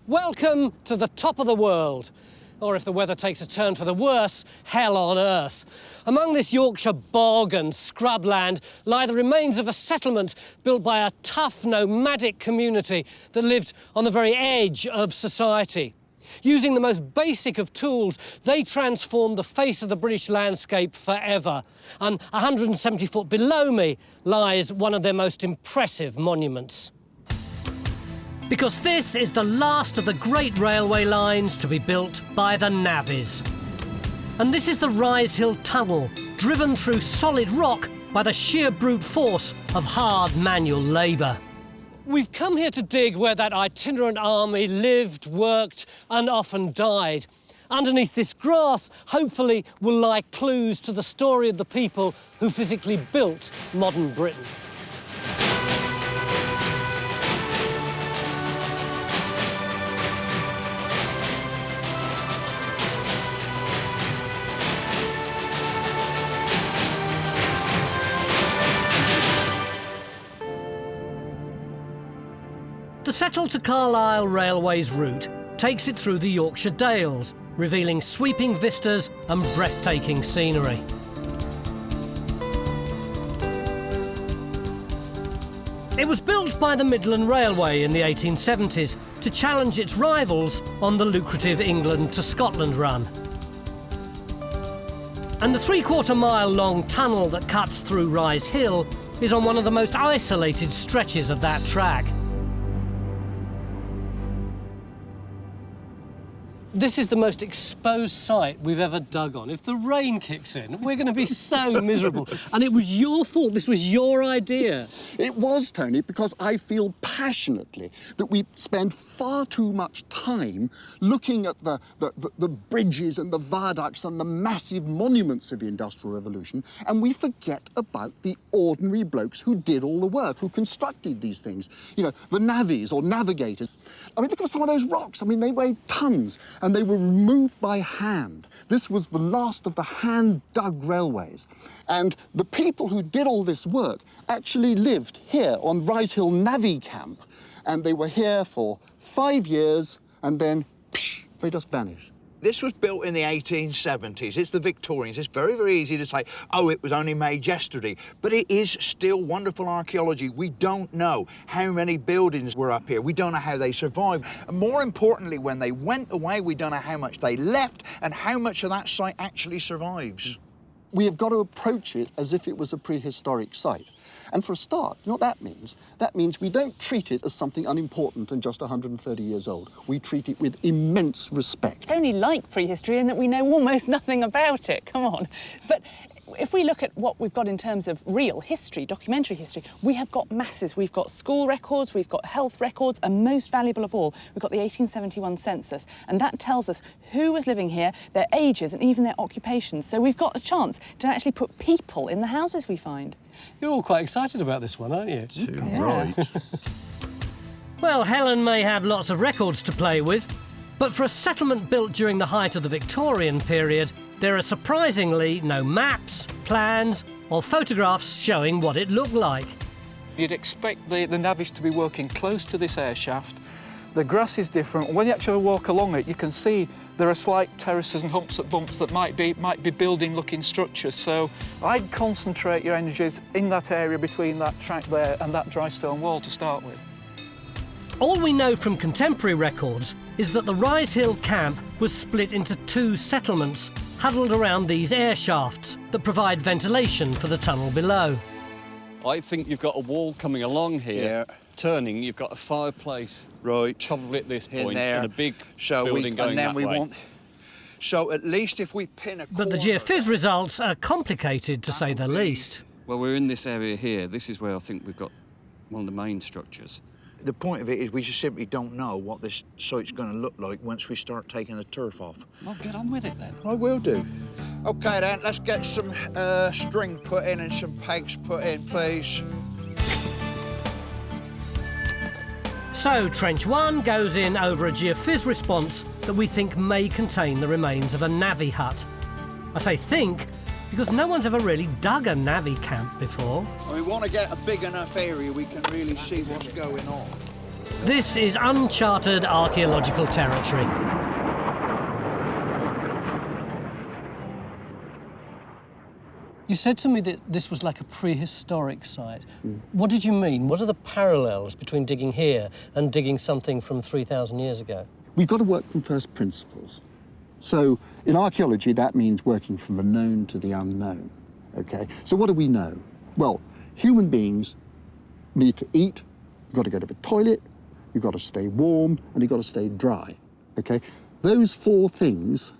Welcome to the top of the world. Or if the weather takes a turn for the worse, hell on earth. Among this Yorkshire bog and scrubland lie the remains of a settlement built by a tough nomadic community that lived on the very edge of society. Using the most basic of tools, they transformed the face of the British landscape forever. And 170 foot below me lies one of their most impressive monuments. Because this is the last of the great railway lines to be built by the Navvies. And this is the Rise Hill Tunnel, driven through solid rock by the sheer brute force of hard manual labour. We've come here to dig where that itinerant army lived, worked and often died. Underneath this grass, hopefully, will lie clues to the story of the people who physically built modern Britain. The Settle to Carlisle Railway's route takes it through the Yorkshire Dales, revealing sweeping vistas and breathtaking scenery. It was built by the Midland Railway in the 1870s to challenge its rivals on the lucrative England to Scotland run. And the 3/4 mile long tunnel that cuts through Rise Hill is on one of the most isolated stretches of that track. This is the most exposed site we've ever dug on. If the rain kicks in, we're going to be so miserable. And it was your fault. This was your idea. It was, Tony, because I feel passionately that we spend far too much time looking at the bridges and the viaducts and the massive monuments of the Industrial Revolution, and we forget about the ordinary blokes who did all the work, who constructed these things. You know, the navvies or navigators. I mean, look at some of those rocks. I mean, they weigh tons. And they were removed by hand. This was the last of the hand-dug railways. And the people who did all this work actually lived here on Rise Hill Navvy camp. And they were here for 5 years, and then, psh, they just vanished. This was built in the 1870s. It's the Victorians. It's very, very easy to say, oh, it was only made yesterday. But it is still wonderful archaeology. We don't know how many buildings were up here. We don't know how they survived. And more importantly, when they went away, we don't know how much they left and how much of that site actually survives. We have got to approach it as if it was a prehistoric site. And for a start, you know what that means? That means we don't treat it as something unimportant and just 130 years old. We treat it with immense respect. It's only like prehistory in that we know almost nothing about it, come on. But if we look at what we've got in terms of real history, documentary history, we have got masses. We've got school records, we've got health records, and most valuable of all, we've got the 1871 census. And that tells us who was living here, their ages, and even their occupations. So we've got a chance to actually put people in the houses we find. You're all quite excited about this one, aren't you? Too right. Well, Helen may have lots of records to play with, but for a settlement built during the height of the Victorian period, there are surprisingly no maps, plans or photographs showing what it looked like. You'd expect the navvies to be working close to this air shaft. The grass is different. When you actually walk along it, you can see there are slight terraces and humps and bumps that might be building-looking structures. So I'd concentrate your energies in that area between that track there and that dry stone wall to start with. All we know from contemporary records is that the Rise Hill camp was split into 2 settlements huddled around these air shafts that provide ventilation for the tunnel below. I think you've got a wall coming along here, Yeah. turning. You've got a fireplace, Right. probably at this In point, there. and a big building going that way. So at least if we pin a But the corner- geophys results are complicated, to say the least. Well, we're in this area here. This is where I think we've got one of the main structures. The point of it is we just simply don't know what this site's going to look like once we start taking the turf off. Well, get on with it then. I will do. OK, then, let's get some string put in and some pegs put in, please. So, Trench 1 goes in over a geophys response that we think may contain the remains of a navvy hut. I say think because no one's ever really dug a navvy camp before. We want to get a big enough area we can really see what's going on. This is uncharted archaeological territory. You said to me that this was like a prehistoric site. What did you mean? What are the parallels between digging here and digging something from 3,000 years ago? We've got to work from first principles. So in archaeology, that means working from the known to the unknown, okay? So what do we know? Well, human beings need to eat, you've got to go to the toilet, you've got to stay warm, and you've got to stay dry, okay? Those four things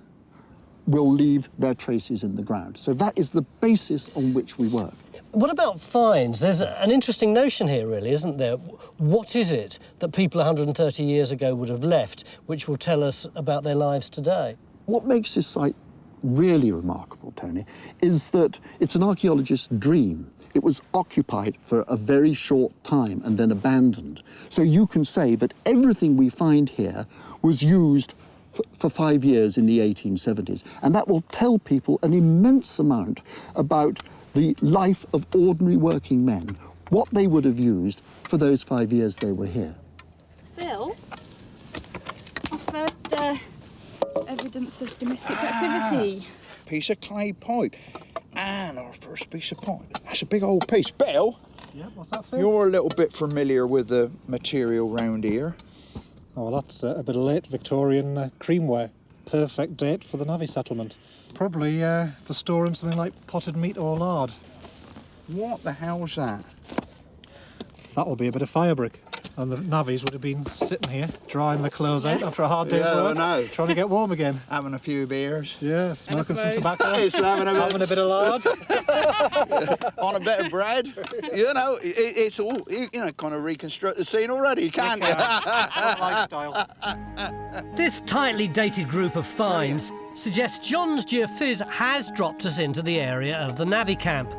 will leave their traces in the ground. So that is the basis on which we work. What about finds? There's an interesting notion here, really, isn't there? What is it that people 130 years ago would have left, which will tell us about their lives today? What makes this site really remarkable, Tony, is that it's an archaeologist's dream. It was occupied for a very short time and then abandoned. So you can say that everything we find here was used for 5 years in the 1870s. And that will tell people an immense amount about the life of ordinary working men, what they would have used for those 5 years they were here. Phil, our first evidence of domestic activity. Piece of clay pipe. And our first piece of pipe. That's a big old piece. Bill? Yeah, what's that, Phil? You're a little bit familiar with the material round here. Oh, well, that's a bit of late Victorian creamware. Perfect date for the Navvy settlement. Probably for storing something like potted meat or lard. What the hell's that? That'll be a bit of fire brick. And the Navvies would have been sitting here, drying their clothes out after a hard day's work. I know. Trying to get warm again. Having a few beers. Yeah, smoking some smoke. tobacco. It's having a bit of lard. on a bit of bread. You know, it's all, you know, kind of reconstruct the scene already, can't you? Lifestyle. This tightly dated group of finds suggests John's geophys has dropped us into the area of the Navvy camp.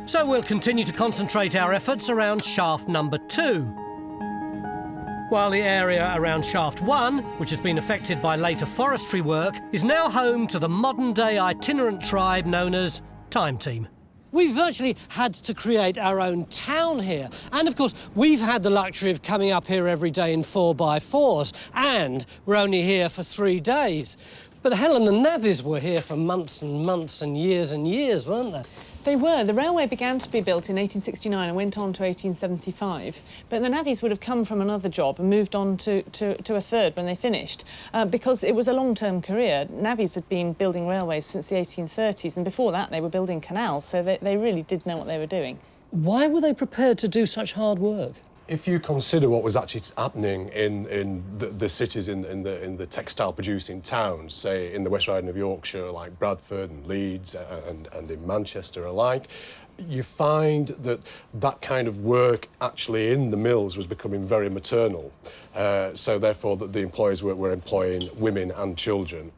So we'll continue to concentrate our efforts around shaft number 2. While the area around shaft 1, which has been affected by later forestry work, is now home to the modern-day itinerant tribe known as Time Team. We've virtually had to create our own town here. And of course, we've had the luxury of coming up here every day in 4x4s, and we're only here for 3 days. But Helen, the Navvies were here for months and months and years, weren't they? They were. The railway began to be built in 1869 and went on to 1875. But the Navvies would have come from another job and moved on to a third when they finished, because it was a long-term career. Navvies had been building railways since the 1830s, and before that they were building canals, so they really did know what they were doing. Why were they prepared to do such hard work? If you consider what was actually happening in the cities in the textile producing towns, say in the West Riding of Yorkshire, like Bradford and Leeds and in Manchester alike, you find that kind of work actually in the mills was becoming very maternal. So therefore that the employers were employing women and children.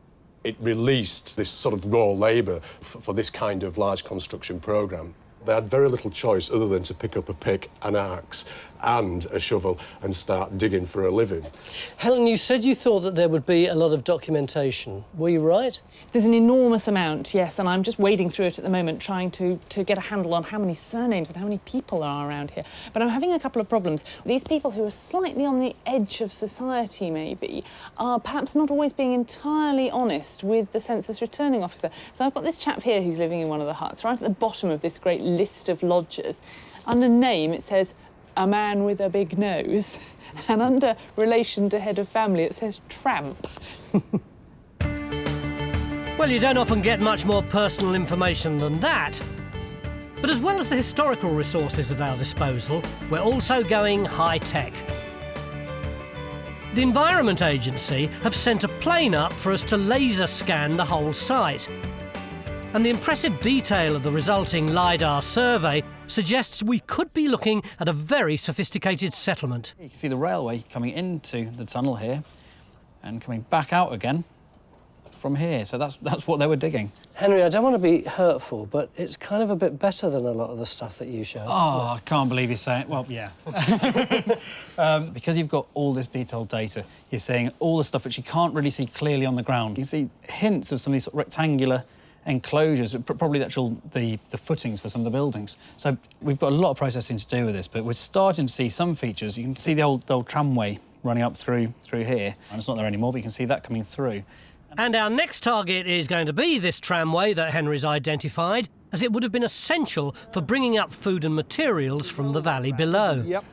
It released this sort of raw labour for this kind of large construction programme. They had very little choice other than to pick up a pick, an axe and a shovel and start digging for a living. Helen, you said you thought that there would be a lot of documentation. Were you right? There's an enormous amount, yes, and I'm just wading through it at the moment, trying to get a handle on how many surnames and how many people are around here. But I'm having a couple of problems. These people who are slightly on the edge of society, maybe, are perhaps not always being entirely honest with the census returning officer. So I've got this chap here who's living in one of the huts, right at the bottom of this great list of lodgers. Under name, it says, a man with a big nose. And under relation to head of family, it says tramp. Well, you don't often get much more personal information than that. But as well as the historical resources at our disposal, we're also going high-tech. The Environment Agency have sent a plane up for us to laser scan the whole site. And the impressive detail of the resulting LIDAR survey suggests we could be looking at a very sophisticated settlement. You can see the railway coming into the tunnel here and coming back out again from here. So that's what they were digging. Henry, I don't want to be hurtful, but it's kind of a bit better than a lot of the stuff that you show us, Oh, isn't I can't believe you're saying... Well, yeah. Because you've got all this detailed data, you're seeing all the stuff which you can't really see clearly on the ground. You see hints of some of these sort of rectangular enclosures, probably the footings for some of the buildings. So we've got a lot of processing to do with this, but we're starting to see some features. You can see the old tramway running up through here, and it's not there anymore, but you can see that coming through. And our next target is going to be this tramway that Henry's identified, as it would have been essential for bringing up food and materials from the valley below. Yep.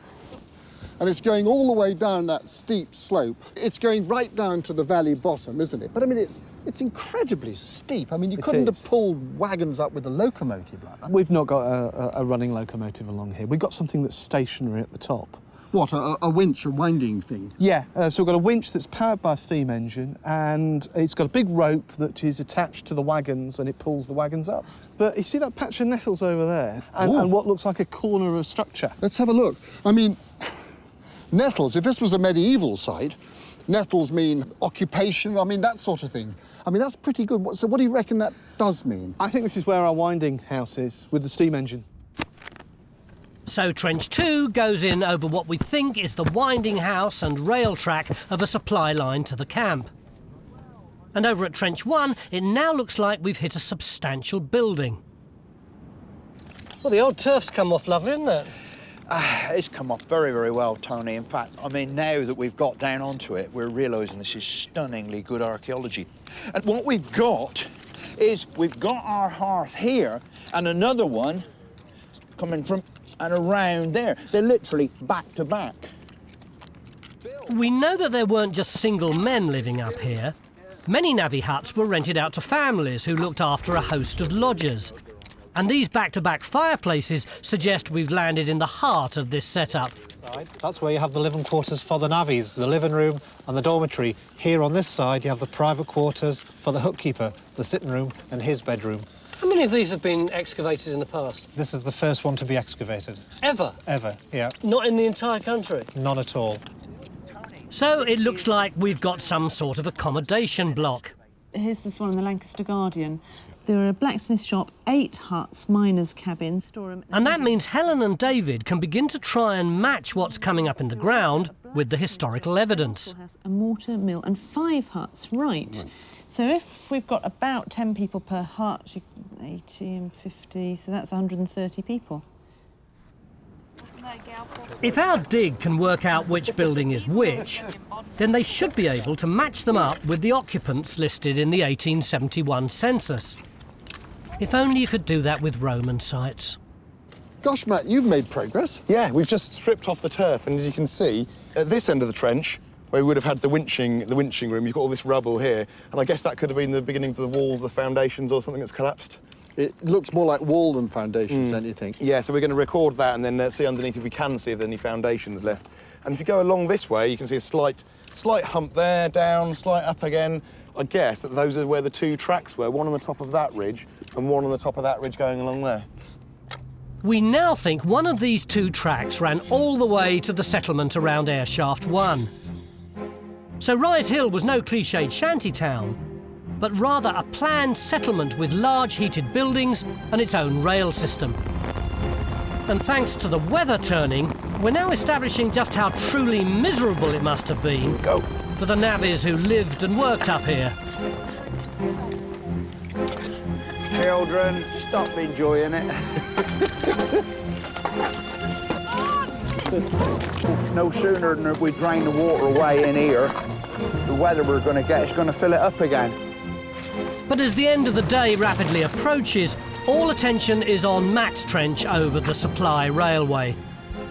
And it's going all the way down that steep slope. It's going right down to the valley bottom, isn't it? But I mean, it's incredibly steep. I mean, you couldn't have pulled wagons up with a locomotive like that. We've not got a running locomotive along here. We've got something that's stationary at the top. What, a winch, a winding thing? Yeah, so we've got a winch that's powered by a steam engine, and it's got a big rope that is attached to the wagons, and it pulls the wagons up. But you see that patch of nettles over there, and what looks like a corner of a structure? Let's have a look. I mean, nettles, if this was a medieval site, nettles mean occupation, I mean, that sort of thing. I mean, that's pretty good. So what do you reckon that does mean? I think this is where our winding house is, with the steam engine. So Trench 2 goes in over what we think is the winding house and rail track of a supply line to the camp. And over at Trench 1, it now looks like we've hit a substantial building. Well, the old turf's come off lovely, isn't it? It's come off very, very well, Tony. In fact, I mean, now that we've got down onto it, we're realising this is stunningly good archaeology. And what we've got is we've got our hearth here and another one coming from and around there. They're literally back to back. We know that there weren't just single men living up here. Many navvy huts were rented out to families who looked after a host of lodgers. And these back-to-back fireplaces suggest we've landed in the heart of this setup. That's where you have the living quarters for the navvies, the living room and the dormitory. Here on this side, you have the private quarters for the hutkeeper, the sitting room and his bedroom. How many of these have been excavated in the past? This is the first one to be excavated. Ever? Ever, yeah. Not in the entire country? None at all. So it looks like we've got some sort of accommodation block. Here's this one in the Lancaster Guardian. There are a blacksmith shop, 8 huts, miners' cabins, storeroom... And that means Helen and David can begin to try and match what's coming up in the ground with the historical evidence. A mortar mill and 5 huts, right. So if we've got about 10 people per hut, 80 and 50, so that's 130 people. If our dig can work out which building is which, then they should be able to match them up with the occupants listed in the 1871 census. If only you could do that with Roman sites. Gosh, Matt, you've made progress. Yeah, we've just stripped off the turf, and as you can see, at this end of the trench, where we would have had the winching room, you've got all this rubble here, and I guess that could have been the beginning of the walls, the foundations, or something that's collapsed. It looks more like wall than foundations, don't you think? Yeah, so we're going to record that and then see underneath if we can see if there's any foundations left. And if you go along this way, you can see a slight hump there, down, slight up again. I guess that those are where the 2 tracks were, one on the top of that ridge and one on the top of that ridge going along there. We now think one of these 2 tracks ran all the way to the settlement around Airshaft 1. So Rise Hill was no cliched shanty town, but rather a planned settlement with large heated buildings and its own rail system. And thanks to the weather turning, we're now establishing just how truly miserable it must have been for the navvies who lived and worked up here. Children, stop enjoying it. No sooner than we drain the water away in here, the weather we're going to get is going to fill it up again. But as the end of the day rapidly approaches, all attention is on Matt's trench over the supply railway.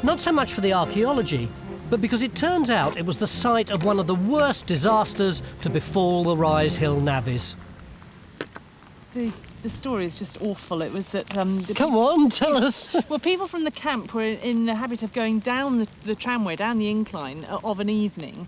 Not so much for the archaeology, but because it turns out it was the site of one of the worst disasters to befall the Rise Hill navvies. The story is just awful. It was that... Come on, tell us. Well, people from the camp were in the habit of going down the tramway, down the incline of an evening,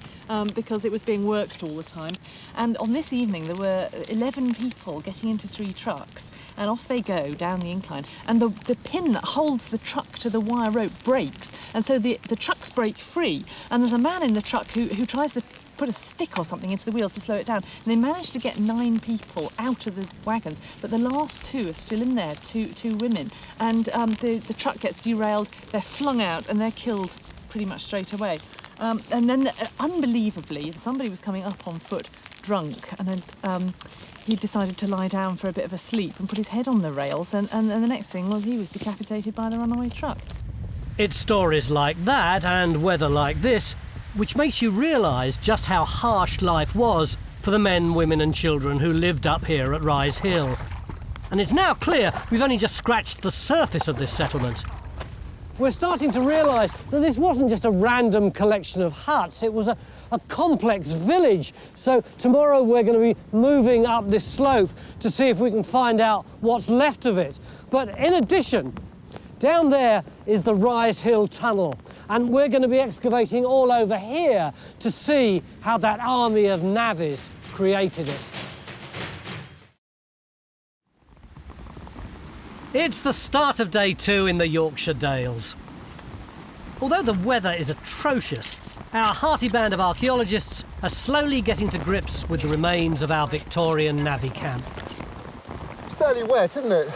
because it was being worked all the time. And on this evening, there were 11 people getting into 3 trucks, and off they go down the incline. And the pin that holds the truck to the wire rope breaks, and so the trucks break free. And there's a man in the truck who tries to put a stick or something into the wheels to slow it down. And they managed to get 9 people out of the wagons, but the last 2 are still in there, two women. And the truck gets derailed, they're flung out, and they're killed pretty much straight away. And then, unbelievably, somebody was coming up on foot, drunk, and he decided to lie down for a bit of a sleep and put his head on the rails, and the next thing was he was decapitated by the runaway truck. It's stories like that and weather like this which makes you realise just how harsh life was for the men, women and children who lived up here at Rise Hill. And it's now clear we've only just scratched the surface of this settlement. We're starting to realise that this wasn't just a random collection of huts, it was a complex village. So tomorrow we're going to be moving up this slope to see if we can find out what's left of it. But in addition, down there is the Rise Hill Tunnel, and we're going to be excavating all over here to see how that army of navvies created it. It's the start of day 2 in the Yorkshire Dales. Although the weather is atrocious, our hearty band of archaeologists are slowly getting to grips with the remains of our Victorian Navvy camp. It's fairly wet, isn't it?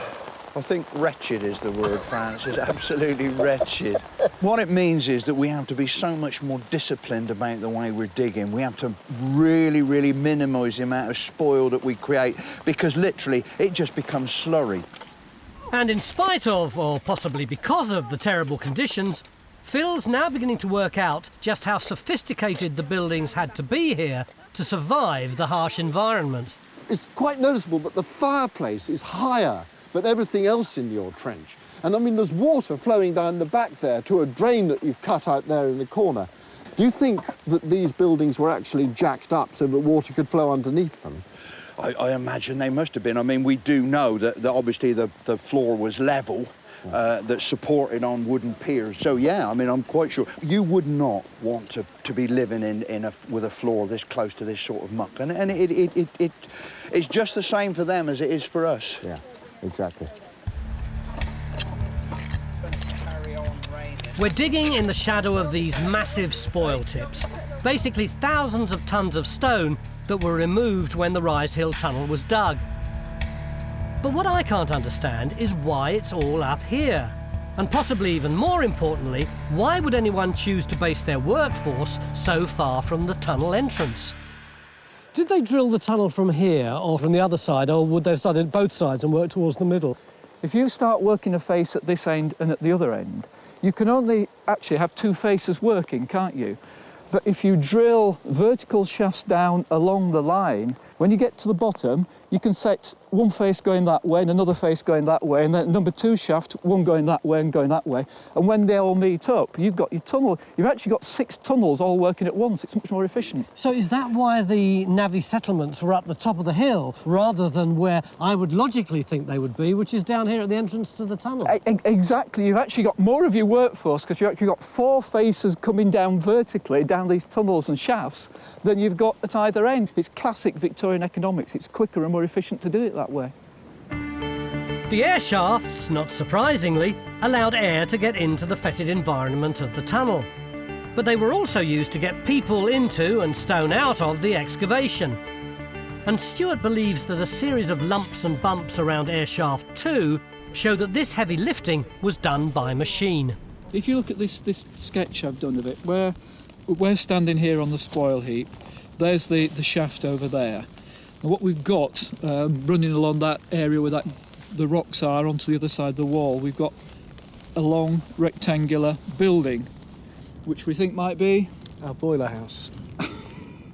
I think wretched is the word, Francis. Absolutely wretched. What it means is that we have to be so much more disciplined about the way we're digging. We have to really, really minimise the amount of spoil that we create, because literally it just becomes slurry. And in spite of, or possibly because of, the terrible conditions, Phil's now beginning to work out just how sophisticated the buildings had to be here to survive the harsh environment. It's quite noticeable that the fireplace is higher than everything else in your trench. And I mean, there's water flowing down the back there to a drain that you've cut out there in the corner. Do you think that these buildings were actually jacked up so that water could flow underneath them? I imagine they must have been. I mean, we do know that obviously the floor was level, that's supported on wooden piers. So, yeah, I mean, I'm quite sure. You would not want to be living with a floor this close to this sort of muck. And it's just the same for them as it is for us. Yeah, exactly. We're digging in the shadow of these massive spoil tips, basically thousands of tons of stone that were removed when the Rise Hill Tunnel was dug. But what I can't understand is why it's all up here. And possibly even more importantly, why would anyone choose to base their workforce so far from the tunnel entrance? Did they drill the tunnel from here or from the other side, or would they start at both sides and work towards the middle? If you start working a face at this end and at the other end, you can only actually have two faces working, can't you? But if you drill vertical shafts down along the line, when you get to the bottom, you can set one face going that way and another face going that way, and then number 2 shaft, one going that way and going that way. And when they all meet up, you've got your tunnel. You've actually got 6 tunnels all working at once. It's much more efficient. So is that why the Navvy settlements were up the top of the hill, rather than where I would logically think they would be, which is down here at the entrance to the tunnel? Exactly. You've actually got more of your workforce, because you've actually got 4 faces coming down vertically down these tunnels and shafts than you've got at either end. It's classic Victorian economics. It's quicker and more efficient to do it that way. The air shafts, not surprisingly, allowed air to get into the fetid environment of the tunnel. But they were also used to get people into and stone out of the excavation. And Stuart believes that a series of lumps and bumps around air shaft 2 show that this heavy lifting was done by machine. If you look at this sketch I've done of it, where we're standing here on the spoil heap, there's the shaft over there. And what we've got running along that area where the rocks are onto the other side of the wall, we've got a long rectangular building, which we think might be our boiler house.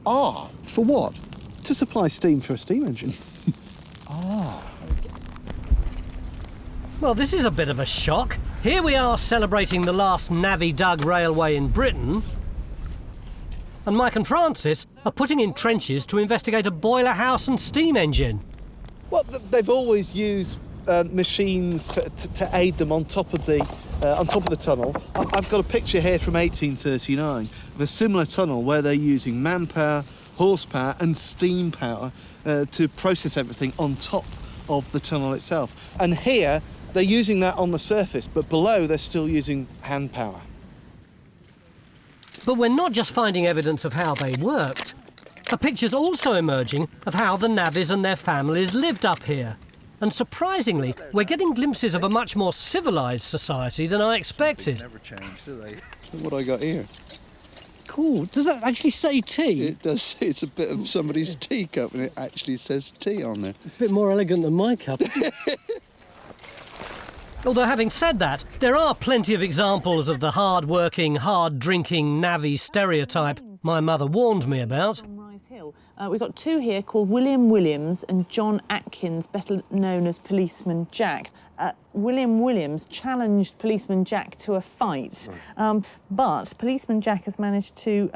Ah, for what? To supply steam for a steam engine. Well, this is a bit of a shock. Here we are celebrating the last Navvy-dug railway in Britain, and Mike and Francis are putting in trenches to investigate a boiler house and steam engine. Well, they've always used machines to aid them on top of the tunnel. I've got a picture here from 1839 of a similar tunnel where they're using manpower, horsepower and steam power to process everything on top of the tunnel itself. And here they're using that on the surface, but below they're still using hand power. But we're not just finding evidence of how they worked. A picture's also emerging of how the Navvies and their families lived up here. And surprisingly, we're getting glimpses of a much more civilised society than I expected. Never change, do they? What I got here? Cool. Does that actually say tea? It does. It's a bit of somebody's teacup, and it actually says tea on there. A bit more elegant than my cup. Although, having said that, there are plenty of examples of the hard-working, hard-drinking navvy stereotype my mother warned me about. We've got two here called William Williams and John Atkins, better known as Policeman Jack. William Williams challenged Policeman Jack to a fight, but Policeman Jack has managed to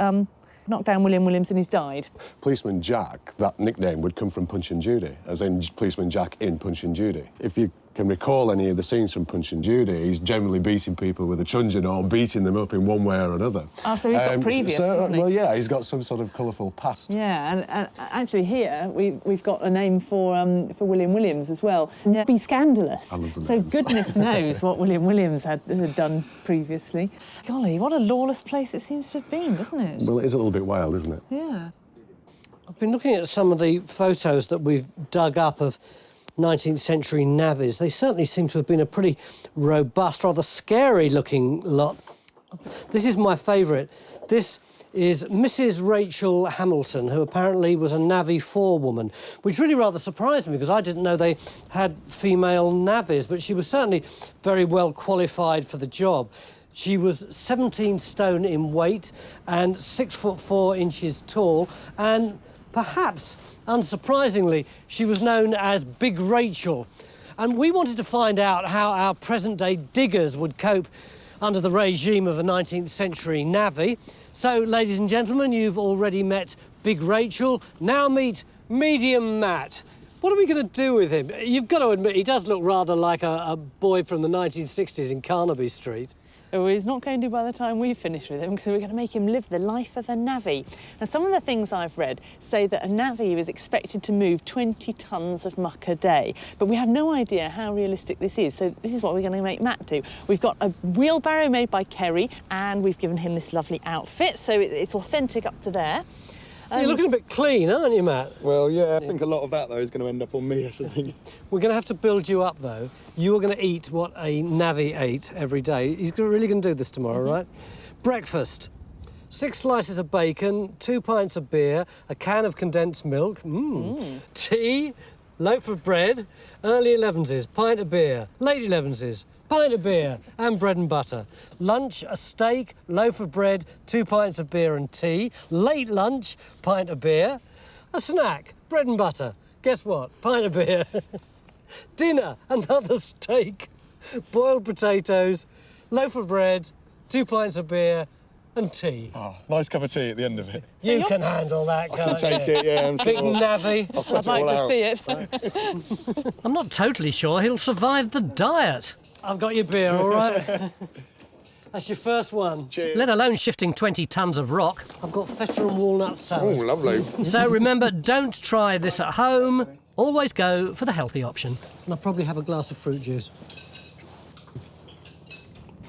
knock down William Williams and he's died. Policeman Jack, that nickname would come from Punch and Judy, as in Policeman Jack in Punch and Judy. If you can recall any of the scenes from Punch and Judy, he's generally beating people with a truncheon or beating them up in one way or another. Oh, so he's got previous, hasn't he? Well, yeah, he's got some sort of colourful past. Yeah, and actually here we've got a name for William Williams as well. Yeah. Be scandalous. I love the so names. goodness knows what William Williams had done previously. Golly, what a lawless place it seems to have been, doesn't it? Well, it is a little bit wild, isn't it? Yeah. I've been looking at some of the photos that we've dug up of 19th century navvies. They certainly seem to have been a pretty robust, rather scary-looking lot. This is my favourite. This is Mrs. Rachel Hamilton, who apparently was a navvy forewoman, which really rather surprised me because I didn't know they had female navvies, but she was certainly very well qualified for the job. She was 17 stone in weight and 6'4" tall, and perhaps, unsurprisingly, she was known as Big Rachel. And we wanted to find out how our present-day diggers would cope under the regime of a 19th century navvy. So, ladies and gentlemen, you've already met Big Rachel. Now meet Medium Matt. What are we going to do with him? You've got to admit, he does look rather like a boy from the 1960s in Carnaby Street. Oh, he's not going to by the time we finish with him, because we're going to make him live the life of a navvy. Now, some of the things I've read say that a navvy is expected to move 20 tonnes of muck a day, but we have no idea how realistic this is, so this is what we're going to make Matt do. We've got a wheelbarrow made by Kerry, and we've given him this lovely outfit, so it's authentic up to there. You're looking a bit clean, aren't you, Matt? Well, yeah, I think a lot of that, though, is going to end up on me, I think. We're going to have to build you up, though. You are going to eat what a navvy ate every day. He's really going to do this tomorrow, right? Breakfast. 6 slices of bacon, 2 pints of beer, a can of condensed milk, tea, loaf of bread, early 11s, pint of beer, late 11s, pint of beer and bread and butter. Lunch, a steak, loaf of bread, 2 pints of beer and tea. Late lunch, pint of beer. A snack, bread and butter. Guess what? Pint of beer. Dinner, another steak, boiled potatoes, loaf of bread, 2 pints of beer and tea. Oh, nice cup of tea at the end of it. You can handle that, I can't can take you? it, yeah. I'm Big sure. navvy. I'll sweat I'd it all like to out. see it. I'm not totally sure he'll survive the diet. I've got your beer, all right? That's your first one. Cheers. Let alone shifting 20 tonnes of rock. I've got feta and walnut Oh, salad. lovely. So remember, don't try this at home. Always go for the healthy option. And I'll probably have a glass of fruit juice.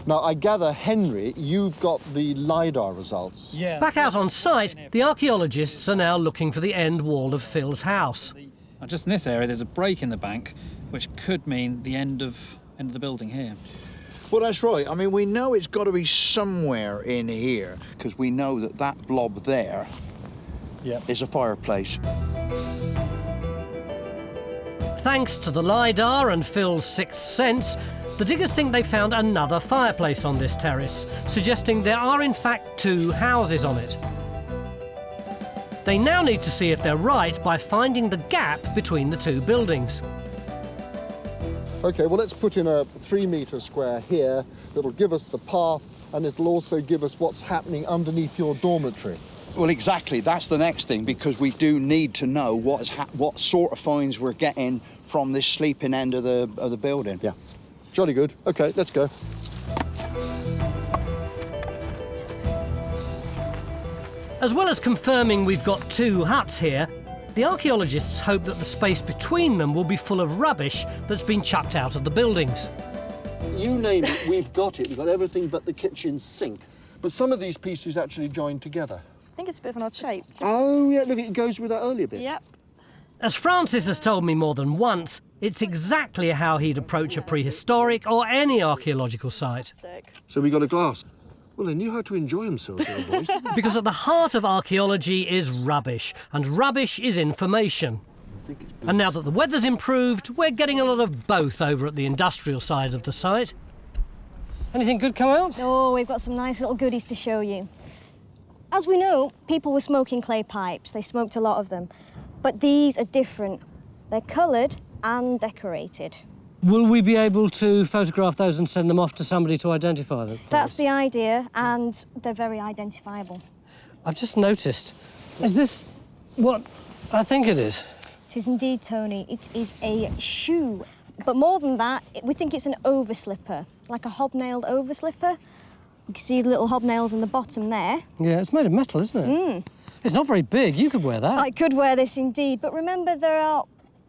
Now, I gather, Henry, you've got the LIDAR results. Yeah. Back out on site, the archaeologists are now looking for the end wall of Phil's house. Now, just in this area, there's a break in the bank, which could mean the end of the building here. Well, that's right. I mean, we know it's got to be somewhere in here, because we know that that blob there is a fireplace. Thanks to the LIDAR and Phil's sixth sense, the diggers think they found another fireplace on this terrace, suggesting there are in fact 2 houses on it. They now need to see if they're right by finding the gap between the 2 buildings. OK, well, let's put in a 3-metre square here that'll give us the path, and it'll also give us what's happening underneath your dormitory. Well, exactly. That's the next thing, because we do need to know what sort of finds we're getting from this sleeping end of the building. Yeah. Jolly good. OK, let's go. As well as confirming we've got 2 huts here, the archaeologists hope that the space between them will be full of rubbish that's been chucked out of the buildings. You name it, we've got it. We've got everything but the kitchen sink. But some of these pieces actually join together. I think it's a bit of an odd shape. Oh, yeah, look, it goes with that earlier bit. Yep. As Francis has told me more than once, it's exactly how he'd approach a prehistoric or any archaeological site. So we got a glass. Well, they knew how to enjoy themselves, the old boys, didn't they? Because at the heart of archaeology is rubbish, and rubbish is information. And now that the weather's improved, we're getting a lot of both over at the industrial side of the site. Anything good come out? Oh, we've got some nice little goodies to show you. As we know, people were smoking clay pipes. They smoked a lot of them. But these are different. They're coloured and decorated. Will we be able to photograph those and send them off to somebody to identify them? That's the idea, and they're very identifiable. I've just noticed. Is this what I think it is? It is indeed, Tony. It is a shoe. But more than that, we think it's an overslipper, like a hobnailed overslipper. You can see the little hobnails in the bottom there. Yeah, it's made of metal, isn't it? Mm. It's not very big. You could wear that. I could wear this indeed, but remember there are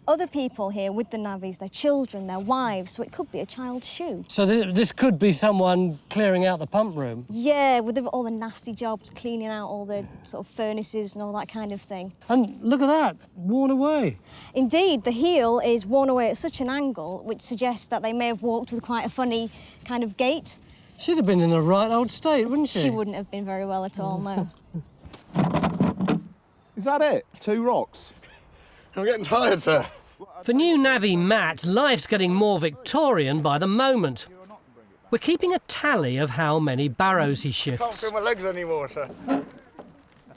other people here with the Navvies, their children, their wives, so it could be a child's shoe. So this could be someone clearing out the pump room? Yeah, with all the nasty jobs, cleaning out all the sort of furnaces and all that kind of thing. And look at that, worn away. Indeed, the heel is worn away at such an angle, which suggests that they may have walked with quite a funny kind of gait. She'd have been in a right old state, wouldn't she? She wouldn't have been very well at all, no. Is that it? 2 rocks? I'm getting tired, sir. For new navvy Matt, life's getting more Victorian by the moment. We're keeping a tally of how many barrows he Can't shifts. feel my legs anymore, sir.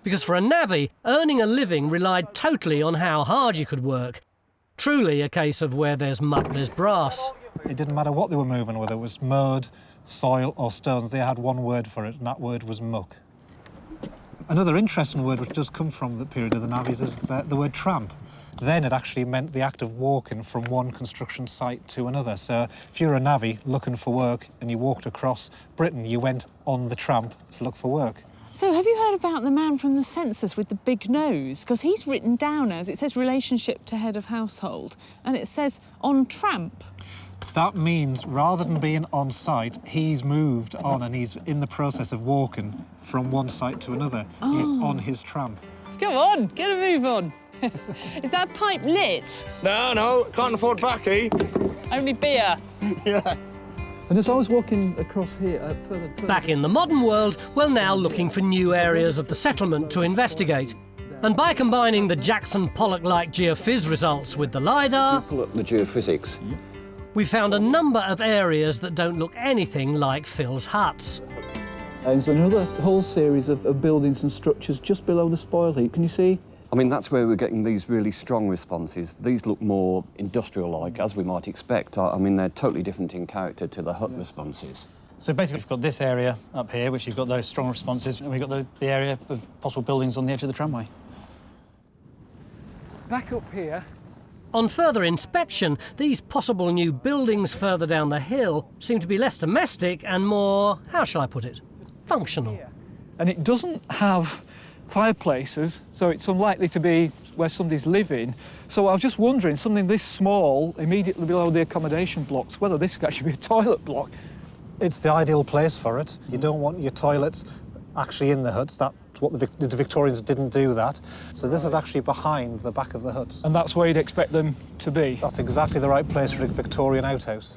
Because for a navvy, earning a living relied totally on how hard you could work. Truly a case of where there's muck, there's brass. It didn't matter what they were moving, whether it was mud, soil or stones, they had one word for it, and that word was muck. Another interesting word which does come from the period of the Navvies is the word tramp. Then it actually meant the act of walking from one construction site to another. So if you're a navvy looking for work and you walked across Britain, you went on the tramp to look for work. So have you heard about the man from the census with the big nose? Because he's written down as, it says relationship to head of household, and it says on tramp. That means rather than being on site, he's moved on and he's in the process of walking from one site to another. Oh. He's on his tramp. Come on, get a move on. Is that pipe lit? No, can't afford baccy. Only beer. Yeah. And as I was walking across here, further... Back in the modern world, we're now looking for new areas of the settlement to investigate. And by combining the Jackson Pollock-like geophys results with the LIDAR... Pull up the geophysics. We found a number of areas that don't look anything like Phil's huts. There's another whole series of buildings and structures just below the spoil heap. Can you see? I mean, that's where we're getting these really strong responses. These look more industrial-like, as we might expect. I mean, they're totally different in character to the hut responses. So basically, we've got this area up here, which you've got those strong responses, and we've got the area of possible buildings on the edge of the tramway. Back up here. On further inspection, these possible new buildings further down the hill seem to be less domestic and more, how shall I put it, functional. And it doesn't have fireplaces, so it's unlikely to be where somebody's living. So I was just wondering, something this small, immediately below the accommodation blocks, whether this could actually be a toilet block. It's the ideal place for it. You don't want your toilets actually in the huts. That's what the Victorians didn't do that. So this is actually behind the back of the huts. And that's where you'd expect them to be? That's exactly the right place for a Victorian outhouse.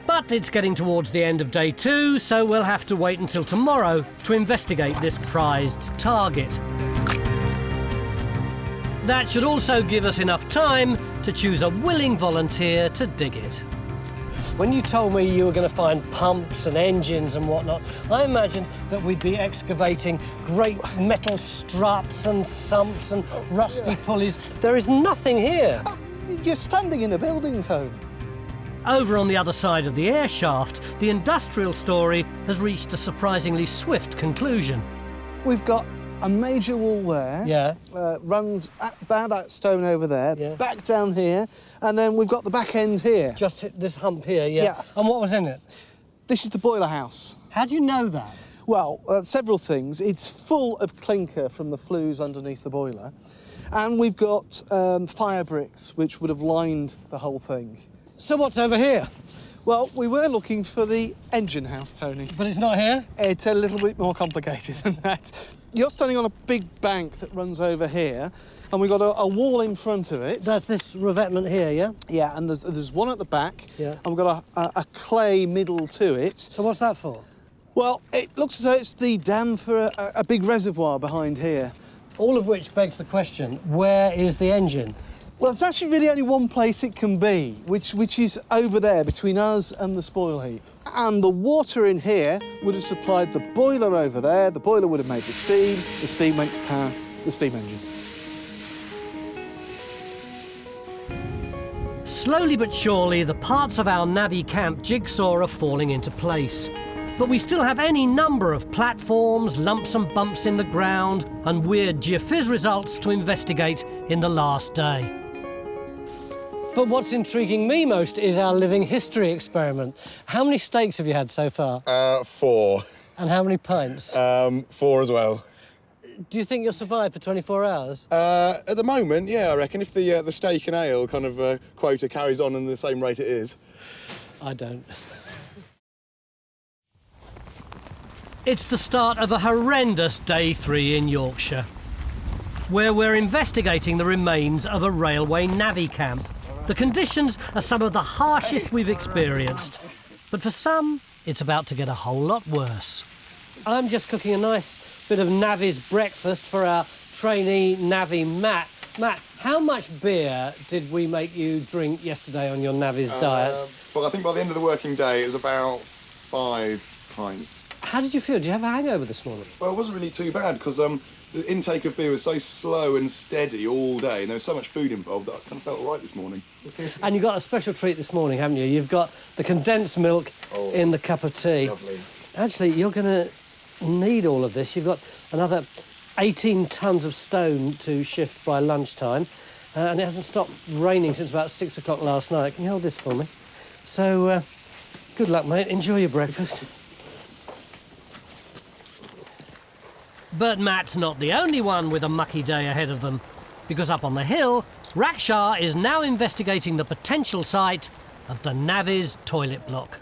But it's getting towards the end of day 2, so we'll have to wait until tomorrow to investigate this prized target. That should also give us enough time to choose a willing volunteer to dig it. When you told me you were going to find pumps and engines and whatnot, I imagined that we'd be excavating great metal struts and sumps and rusty pulleys. There is nothing here. You're standing in a building, Tone. Over on the other side of the air shaft, the industrial story has reached a surprisingly swift conclusion. We've got a major wall there. Yeah. Runs about that stone over there, yeah. Back down here, and then we've got the back end here. Just hit this hump here, yeah. Yeah. And what was in it? This is the boiler house. How do you know that? Well, several things. It's full of clinker from the flues underneath the boiler, and we've got fire bricks, which would have lined the whole thing. So what's over here? Well, we were looking for the engine house, Tony. But it's not here? It's a little bit more complicated than that. You're standing on a big bank that runs over here, and we've got a wall in front of it. That's this revetment here, yeah? Yeah, and there's one at the back, yeah. And we've got a clay middle to it. So what's that for? Well, it looks as though it's the dam for a big reservoir behind here. All of which begs the question, where is the engine? Well, it's actually really only one place it can be, which is over there between us and the spoil heap. And the water in here would have supplied the boiler over there. The boiler would have made the steam makes power, the steam engine. Slowly but surely, the parts of our Navvy camp jigsaw are falling into place. But we still have any number of platforms, lumps and bumps in the ground, and weird geophys results to investigate in the last day. But what's intriguing me most is our living history experiment. How many steaks have you had so far? 4. And how many pints? 4 as well. Do you think you'll survive for 24 hours? At the moment, yeah, I reckon if the steak and ale kind of quota carries on in the same rate it is. I don't. It's the start of a horrendous day 3 in Yorkshire, where we're investigating the remains of a railway navvy camp. The conditions are some of the harshest we've experienced, but for some, it's about to get a whole lot worse. I'm just cooking a nice bit of navvy's breakfast for our trainee navvy, Matt. Matt, how much beer did we make you drink yesterday on your navvy's diet? Well, I think by the end of the working day, it was about 5 pints. How did you feel? Did you have a hangover this morning? Well, it wasn't really too bad, because the intake of beer was so slow and steady all day, and there was so much food involved that I kind of felt all right this morning. And you got a special treat this morning, haven't you? You've got the condensed milk in the cup of tea. Lovely. Actually, you're going to need all of this. You've got another 18 tonnes of stone to shift by lunchtime, and it hasn't stopped raining since about 6 o'clock last night. Can you hold this for me? So, good luck, mate. Enjoy your breakfast. But Matt's not the only one with a mucky day ahead of them, because up on the hill, Raksha is now investigating the potential site of the Navvy's toilet block.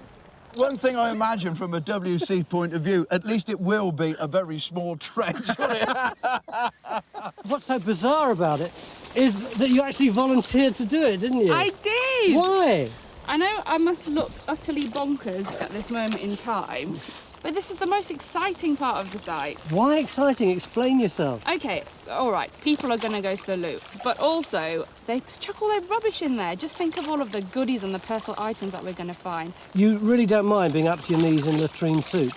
One thing I imagine from a WC point of view, at least it will be a very small trench, won't it? What's so bizarre about it is that you actually volunteered to do it, didn't you? I did! Why? I know I must look utterly bonkers at this moment in time, but this is the most exciting part of the site. Why exciting? Explain yourself. OK, all right, people are going to go to the loop, but also they chuck all their rubbish in there. Just think of all of the goodies and the personal items that we're going to find. You really don't mind being up to your knees in latrine soup?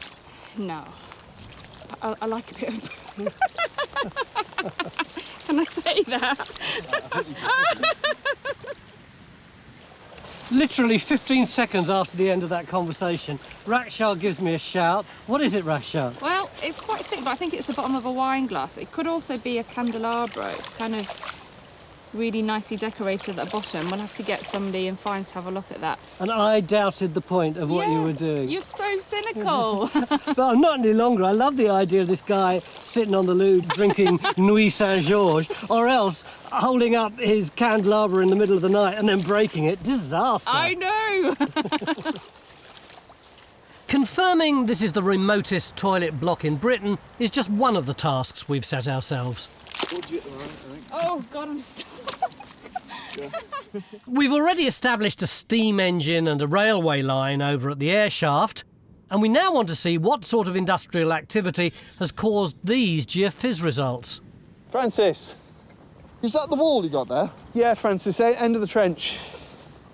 No. I like a bit of... Can I say that? Literally 15 seconds after the end of that conversation, Raksha gives me a shout. What is it, Raksha? Well, it's quite thick, but I think it's the bottom of a wine glass. It could also be a candelabra. It's kind of really nicely decorated at the bottom. We'll have to get somebody in Fines to have a look at that. And I doubted the point of what you were doing. You're so cynical. But I'm not any longer. I love the idea of this guy sitting on the loo drinking Nuit Saint-Georges, or else holding up his candelabra in the middle of the night and then breaking it. Disaster. I know. Confirming this is the remotest toilet block in Britain is just one of the tasks we've set ourselves. Oh, God, I'm stuck. We've already established a steam engine and a railway line over at the air shaft, and we now want to see what sort of industrial activity has caused these geophys results. Francis. Is that the wall you got there? Yeah, Francis, end of the trench.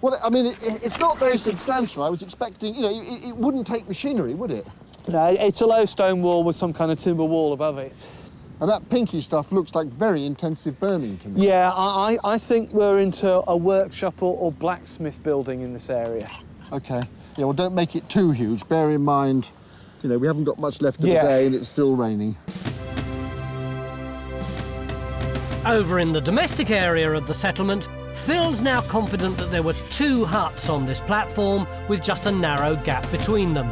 Well, I mean, it's not very substantial. I was expecting, you know, it wouldn't take machinery, would it? No, it's a low stone wall with some kind of timber wall above it. And that pinky stuff looks like very intensive burning to me. Yeah, I think we're into a workshop or blacksmith building in this area. OK. Yeah, well, don't make it too huge. Bear in mind, you know, we haven't got much left of the day and it's still raining. Over in the domestic area of the settlement, Phil's now confident that there were 2 huts on this platform with just a narrow gap between them.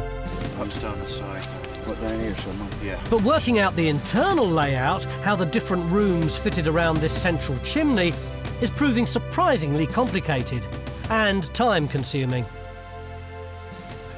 Huts down the side. What, down here somewhere? Yeah. But working out the internal layout, how the different rooms fitted around this central chimney, is proving surprisingly complicated and time-consuming.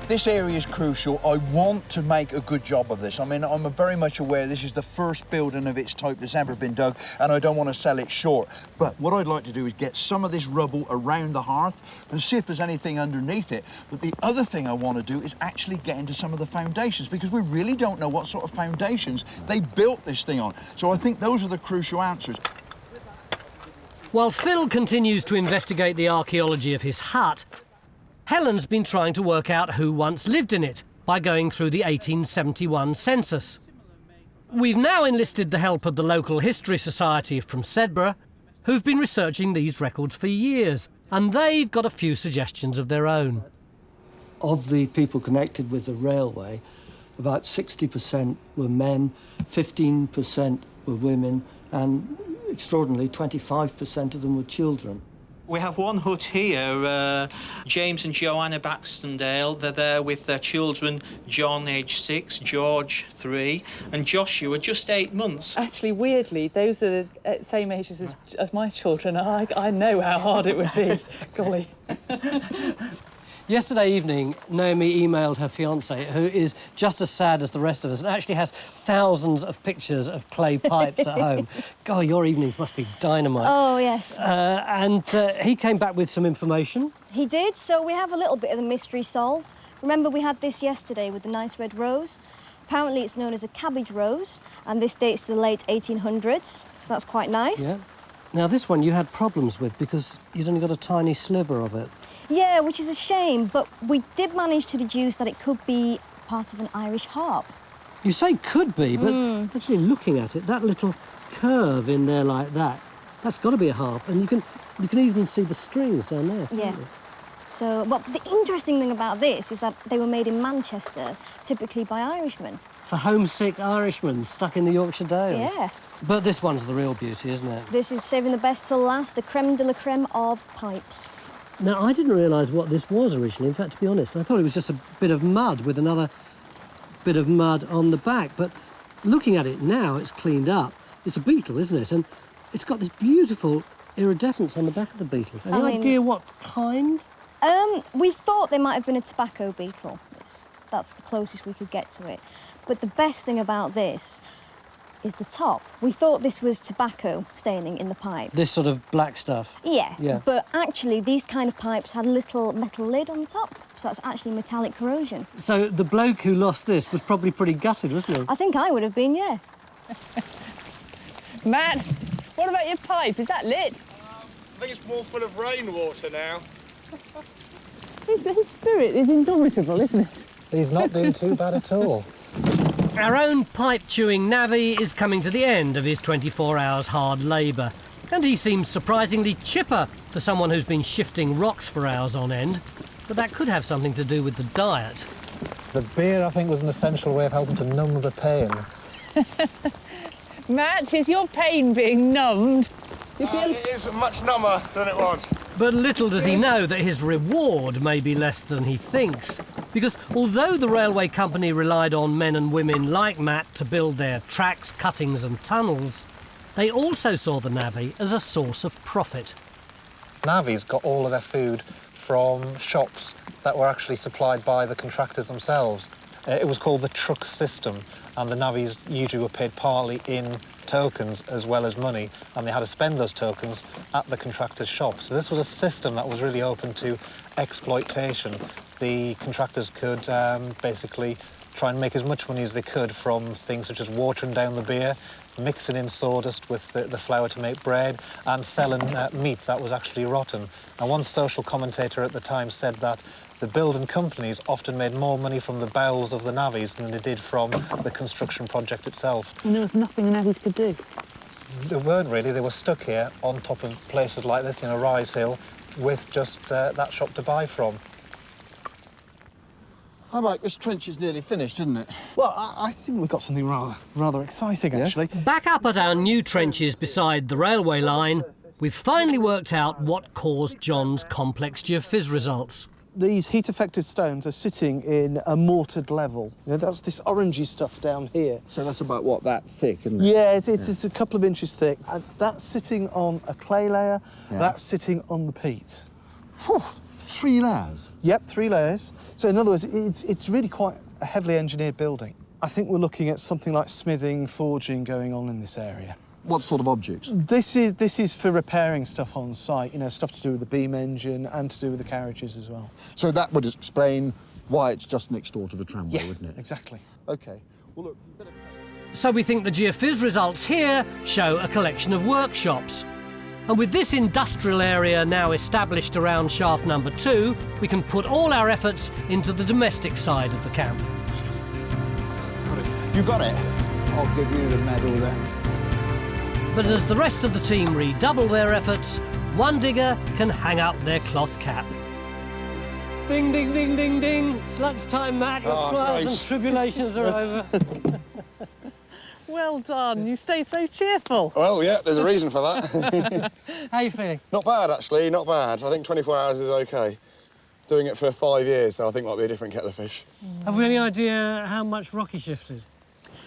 This area is crucial. I want to make a good job of this. I mean, I'm very much aware this is the first building of its type that's ever been dug, and I don't want to sell it short. But what I'd like to do is get some of this rubble around the hearth and see if there's anything underneath it. But the other thing I want to do is actually get into some of the foundations, because we really don't know what sort of foundations they built this thing on. So I think those are the crucial answers. While Phil continues to investigate the archaeology of his hut, Helen's been trying to work out who once lived in it by going through the 1871 census. We've now enlisted the help of the local History Society from Sedbergh, who've been researching these records for years, and they've got a few suggestions of their own. Of the people connected with the railway, about 60% were men, 15% were women, and extraordinarily, 25% of them were children. We have one hut here, James and Joanna Baxtondale. They're there with their children, John, age 6, George, 3, and Joshua, just 8 months. Actually, weirdly, those are the same ages as my children. I know how hard it would be. Golly. Yesterday evening, Naomi emailed her fiancé, who is just as sad as the rest of us and actually has thousands of pictures of clay pipes at home. God, your evenings must be dynamite. Oh, yes. He came back with some information. He did, so we have a little bit of the mystery solved. Remember, we had this yesterday with the nice red rose. Apparently, it's known as a cabbage rose, and this dates to the late 1800s, so that's quite nice. Yeah. Now, this one you had problems with because you'd only got a tiny sliver of it. Yeah, which is a shame, but we did manage to deduce that it could be part of an Irish harp. You say could be, but actually looking at it, that little curve in there like that, that's got to be a harp, and you can even see the strings down there. Yeah. So, well, the interesting thing about this is that they were made in Manchester, typically by Irishmen. For homesick Irishmen stuck in the Yorkshire Dales. Yeah. But this one's the real beauty, isn't it? This is saving the best till last, the creme de la creme of pipes. Now, I didn't realise what this was originally. In fact, to be honest, I thought it was just a bit of mud with another bit of mud on the back. But looking at it now, it's cleaned up. It's a beetle, isn't it? And it's got this beautiful iridescence on the back of the beetles. Any idea what kind? We thought they might have been a tobacco beetle. That's the closest we could get to it. But the best thing about this is the top. We thought this was tobacco staining in the pipe. This sort of black stuff? Yeah. But actually, these kind of pipes had a little metal lid on the top, so that's actually metallic corrosion. So the bloke who lost this was probably pretty gutted, wasn't he? I think I would have been, yeah. Matt, what about your pipe? Is that lit? I think it's more full of rainwater now. His spirit is indomitable, isn't it? He's not doing too bad at all. Our own pipe-chewing navvy is coming to the end of his 24 hours hard labour, and he seems surprisingly chipper for someone who's been shifting rocks for hours on end. But that could have something to do with the diet. The beer, I think, was an essential way of helping to numb the pain. Matt, is your pain being numbed? It is much number than it was. But little does he know that his reward may be less than he thinks. Because although the railway company relied on men and women like Matt to build their tracks, cuttings and tunnels, they also saw the navvy as a source of profit. Navvies got all of their food from shops that were actually supplied by the contractors themselves. It was called the truck system, and the navvies usually were paid partly in tokens as well as money, and they had to spend those tokens at the contractor's shop. So this was a system that was really open to exploitation. The contractors could basically try and make as much money as they could from things such as watering down the beer, mixing in sawdust with the flour to make bread, and selling meat that was actually rotten. And one social commentator at the time said that the building companies often made more money from the bowels of the navvies than they did from the construction project itself. And there was nothing the navvies could do? They weren't really. They were stuck here on top of places like this, you know, Rise Hill, with just that shop to buy from. Hi, Mike, this trench is nearly finished, isn't it? Well, I think we've got something rather exciting, actually. Back up at our new trenches beside the railway line, we've finally worked out what caused John's complex geophys results. These heat-affected stones are sitting in a mortared level. You know, that's this orangey stuff down here. So that's about, what, that thick, isn't it? Yeah, it's a couple of inches thick. And that's sitting on a clay layer. Yeah. That's sitting on the peat. Whew, 3 layers? Yep, 3 layers. So in other words, it's really quite a heavily engineered building. I think we're looking at something like smithing, forging going on in this area. What sort of objects? This is for repairing stuff on site, you know, stuff to do with the beam engine and to do with the carriages as well. So that would explain why it's just next door to the tramway, wouldn't it? Exactly. OK. Well, look... So we think the geophys results here show a collection of workshops. And with this industrial area now established around shaft number 2, we can put all our efforts into the domestic side of the camp. You got it? I'll give you the medal then. But as the rest of the team redouble their efforts, one digger can hang up their cloth cap. Ding, ding, ding, ding, ding. It's lunchtime, Matt. Your trials and tribulations are over. Well done. You stay so cheerful. Well, yeah, there's a reason for that. How are you feeling? Not bad, actually, not bad. I think 24 hours is OK. Doing it for 5 years, though, I think might be a different kettle of fish. Have we any idea how much Rocky shifted?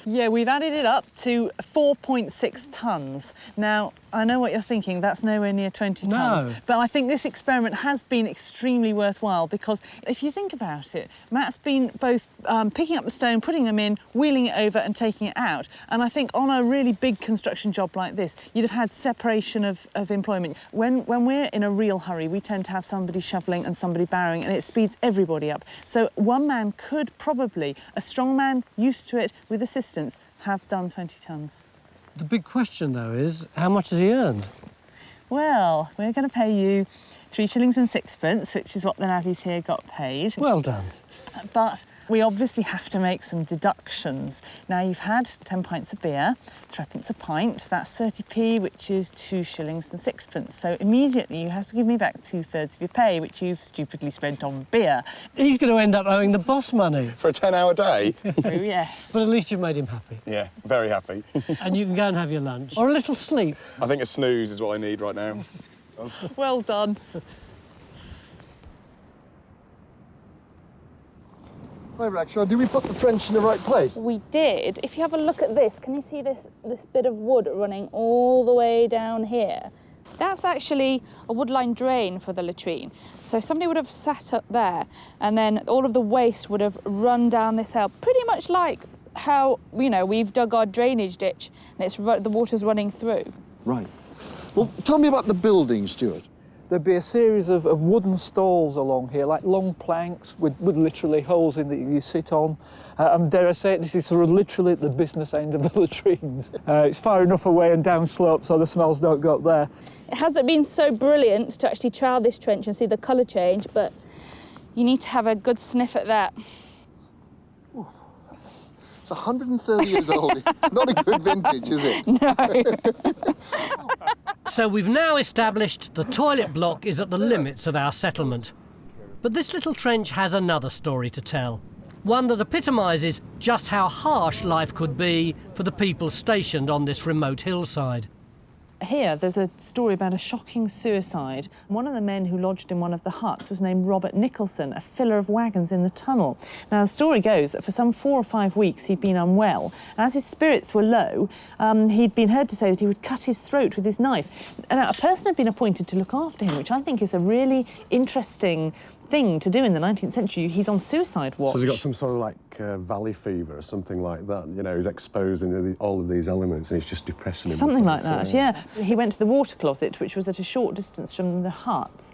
Yeah, we've added it up to 4.6 tonnes. Now, I know what you're thinking, that's nowhere near 20 tonnes. No. But I think this experiment has been extremely worthwhile because if you think about it, Matt's been both picking up the stone, putting them in, wheeling it over and taking it out. And I think on a really big construction job like this, you'd have had separation of employment. When we're in a real hurry, we tend to have somebody shoveling and somebody barrowing, and it speeds everybody up. So one man could probably, a strong man used to it with assistance, have done 20 tonnes. The big question, though, is how much has he earned? Well, we're going to pay you 3 shillings and sixpence, which is what the navvies here got paid. Well done. But we obviously have to make some deductions. Now, you've had 10 pints of beer, 3p a pint, that's 30p, which is 2 shillings and sixpence. So immediately you have to give me back 2/3 of your pay, which you've stupidly spent on beer. He's going to end up owing the boss money. For a 10-hour day? Oh, yes. But at least you've made him happy. Yeah, very happy. And you can go and have your lunch. Or a little sleep. I think a snooze is what I need right now. Well done. Hi, Raksha, did we put the trench in the right place? We did. If you have a look at this, can you see this bit of wood running all the way down here? That's actually a woodline drain for the latrine. So somebody would have sat up there and then all of the waste would have run down this hill, pretty much like how, you know, we've dug our drainage ditch and the water's running through. Right. Well, tell me about the building, Stuart. There'd be a series of wooden stalls along here, like long planks with literally holes in that you sit on. And dare I say it, this is sort of literally at the business end of the latrines. It's far enough away and downslope so the smells don't go up there. It hasn't been so brilliant to actually trowel this trench and see the colour change, but you need to have a good sniff at that. It's 130 years old. It's not a good vintage, is it? No. So we've now established the toilet block is at the limits of our settlement. But this little trench has another story to tell. One that epitomises just how harsh life could be for the people stationed on this remote hillside. Here, there's a story about a shocking suicide. One of the men who lodged in one of the huts was named Robert Nicholson, a filler of wagons in the tunnel. Now, the story goes that for some 4 or 5 weeks he'd been unwell. And as his spirits were low, he'd been heard to say that he would cut his throat with his knife. And a person had been appointed to look after him, which I think is a really interesting thing to do in the 19th century. He's on suicide watch. So he's got some sort of like valley fever or something like that. You know, he's exposed in all of these elements and he's just depressing him. Something like that, yeah. He went to the water closet, which was at a short distance from the huts.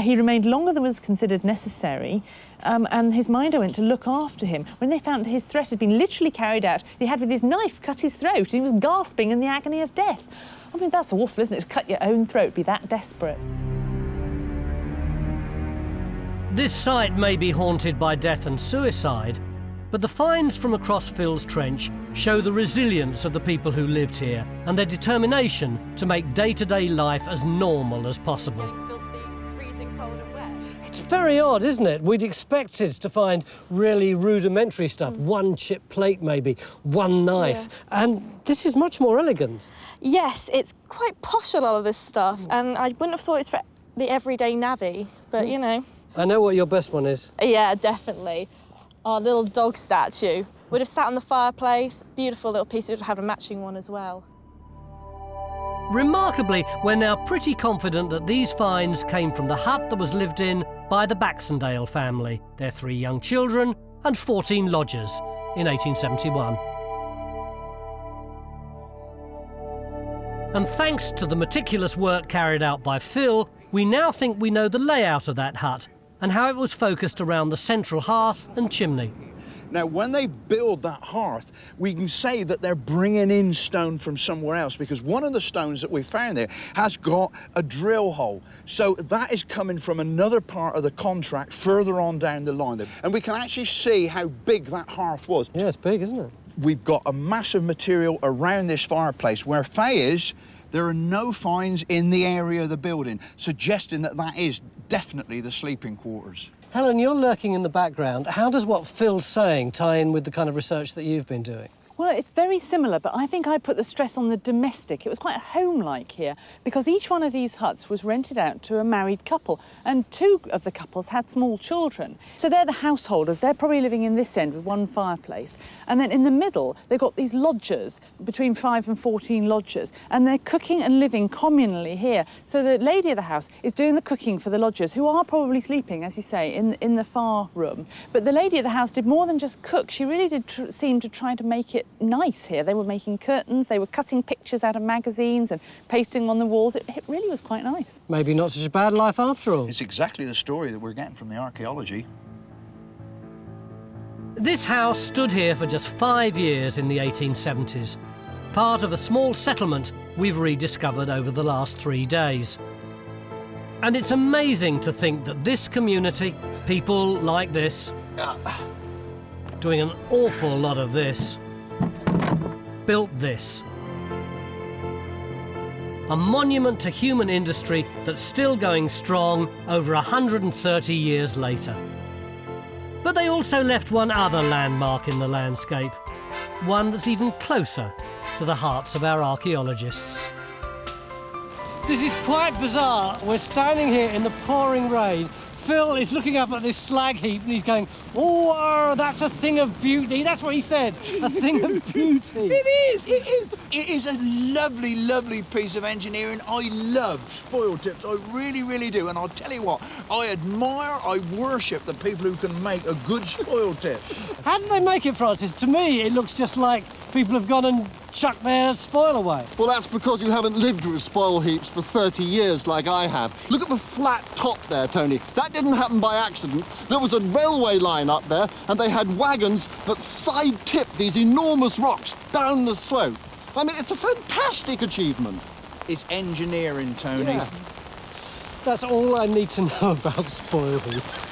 He remained longer than was considered necessary, and his minder went to look after him. When they found that his threat had been literally carried out, he had with his knife cut his throat, and he was gasping in the agony of death. I mean, that's awful, isn't it, to cut your own throat, be that desperate. This site may be haunted by death and suicide, but the finds from across Phil's Trench show the resilience of the people who lived here and their determination to make day-to-day life as normal as possible. It's very odd, isn't it? We'd expected to find really rudimentary stuff, one chip plate maybe, one knife, and this is much more elegant. Yes, it's quite posh, a lot of this stuff, and I wouldn't have thought it's for the everyday navvy, but you know. I know what your best one is. Yeah, definitely. Our little dog statue would have sat on the fireplace. Beautiful little piece. It would have a matching one as well. Remarkably, we're now pretty confident that these finds came from the hut that was lived in by the Baxendale family, their 3 young children and 14 lodgers in 1871. And thanks to the meticulous work carried out by Phil, we now think we know the layout of that hut and how it was focused around the central hearth and chimney. Now, when they build that hearth, we can say that they're bringing in stone from somewhere else, because one of the stones that we found there has got a drill hole. So that is coming from another part of the contract further on down the line. And we can actually see how big that hearth was. Yeah, it's big, isn't it? We've got a massive material around this fireplace. Where Faye is, there are no finds in the area of the building, suggesting that that is definitely the sleeping quarters. Helen, you're lurking in the background. How does what Phil's saying tie in with the kind of research that you've been doing? Well, it's very similar, but I think I put the stress on the domestic. It was quite home-like here because each one of these huts was rented out to a married couple, and 2 of the couples had small children. So they're the householders. They're probably living in this end with 1 fireplace. And then in the middle, they've got these lodgers, between 5 and 14 lodgers, and they're cooking and living communally here. So the lady of the house is doing the cooking for the lodgers, who are probably sleeping, as you say, in the far room. But the lady of the house did more than just cook. She really did seem to try to make it nice here. They were making curtains, they were cutting pictures out of magazines and pasting on the walls. It really was quite nice. Maybe not such a bad life after all. It's exactly the story that we're getting from the archaeology. This house stood here for just 5 years in the 1870s, part of a small settlement we've rediscovered over the last 3 days. And it's amazing to think that this community, people like this, doing an awful lot of this, built this. A monument to human industry that's still going strong over 130 years later. But they also left one other landmark in the landscape, one that's even closer to the hearts of our archaeologists. This is quite bizarre. We're standing here in the pouring rain. Phil is looking up at this slag heap and he's going, oh, that's a thing of beauty. That's what he said, a thing of beauty. It is a lovely, lovely piece of engineering. I love spoil tips, I really, really do. And I'll tell you what, I admire, I worship the people who can make a good spoil tip. How do they make it, Francis? To me, it looks just like people have gone and chucked their spoil away. Well, that's because you haven't lived with spoil heaps for 30 years like I have. Look at the flat top there, Tony. That didn't happen by accident. There was a railway line up there, and they had wagons that side-tipped these enormous rocks down the slope. I mean, it's a fantastic achievement. It's engineering, Tony. Yeah. That's all I need to know about spoil heaps.